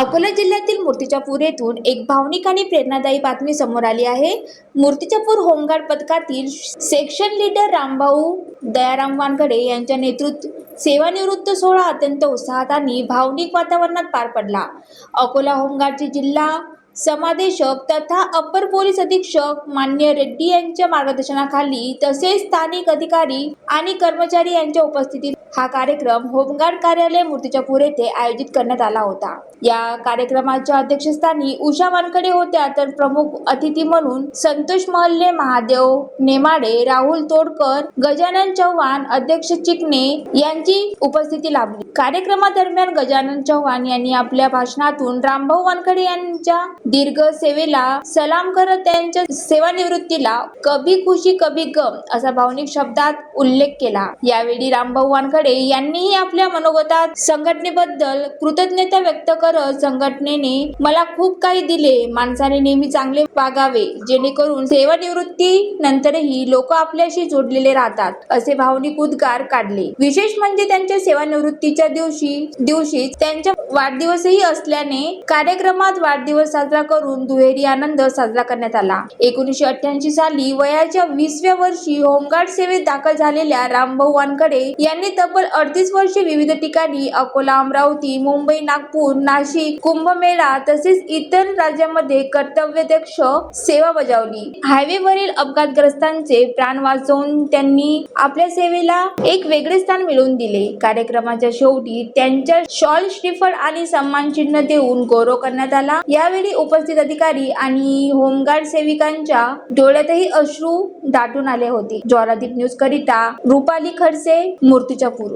अकोला जिल्ह्यातील मूर्तिजापूर येथून एक भावनिक आणि प्रेरणादायी बातमी समोर आली आहे। मूर्तिजापूर होमगार्ड पथकातील सेक्शन लीडर रामभाऊ दयाराम वानखडे यांच्या नेतृत्व सेवानिवृत्त सोहळा अत्यंत उत्साहात आणि भावनिक वातावरणात पार पडला। अकोला होमगार्डचे जिल्हा समादेशक तथा अपर पोलीस अधीक्षक मान्य रेड्डी यांच्या मार्गदर्शनाखाली तसेच स्थानिक अधिकारी आणि कर्मचारी यांच्या उपस्थितीत हा कार्यक्रम होमगार्ड कार्यालय मूर्तिजापूर येथे आयोजित करण्यात आला होता। या कार्यक्रमाच्या अध्यक्षस्थानी उषा वानखडे होत्या, तर प्रमुख अतिथी म्हणून संतोष महल्ले, महादेव नेमाडे, राहुल तोडकर, गजानन चव्हाण, अध्यक्ष चिकणे यांची उपस्थिती लाभली। कार्यक्रमादरम्यान गजानन चव्हाण यांनी आपल्या भाषणातून रामभाऊ वानखडे यांच्या दीर्घ सेवेला सलाम करत त्यांच्या सेवानिवृत्तीला कभी खुशी कभी गम असा भावनिक शब्दात उल्लेख केला। यावेळी रामभाऊ वानखडे यांनीही आपल्या मनोगतात संघटनेबद्दल कृतज्ञता व्यक्त करत संघटनेने मला खूप काही दिले, माणसाने नेहमी चांगले वागावे जेणेकरून सेवानिवृत्ती नंतरही लोक आपल्याशी जोडलेले राहतात असे भावनिक उद्गार काढले। विशेष म्हणजे त्यांच्या सेवानिवृत्तीच्या दिवशी त्यांचा वाढदिवसही असल्याने कार्यक्रमात वाढदिवस साजरा करून दुहेरी आनंद साजरा करण्यात आला। 1988 साली वयाच्या 20व्या वर्षी होमगार्ड सेवेत दाखल झालेल्या रामभाऊ वानखडे यांनी तब्बल 38 वर्षे विविध ठिकाणी अकोला, अमरावती, मुंबई, नागपूर, नाशिक, कुंभमेळा तसेच इतर राज्यांमध्ये कर्तव्यदक्ष सेवा बजावली। हायवेवरील अपघातग्रस्तांचे प्राण वाचवून त्यांनी आपल्या सेवेला एक वेगळे स्थान मिळवून दिले। कार्यक्रमाच्या शेवटी त्यांच्या शॉल, श्रीफळ आणि सन्मान चिन्ह देऊन गौरव करण्यात आला। यावेळी उपस्थित अधिकारी आणि होमगार्ड सेविकांच्या डोळ्यातही अश्रू दाटून आले होते। ज्वालादीप न्यूज करिता रुपाली खडसे, मूर्तिजापूर।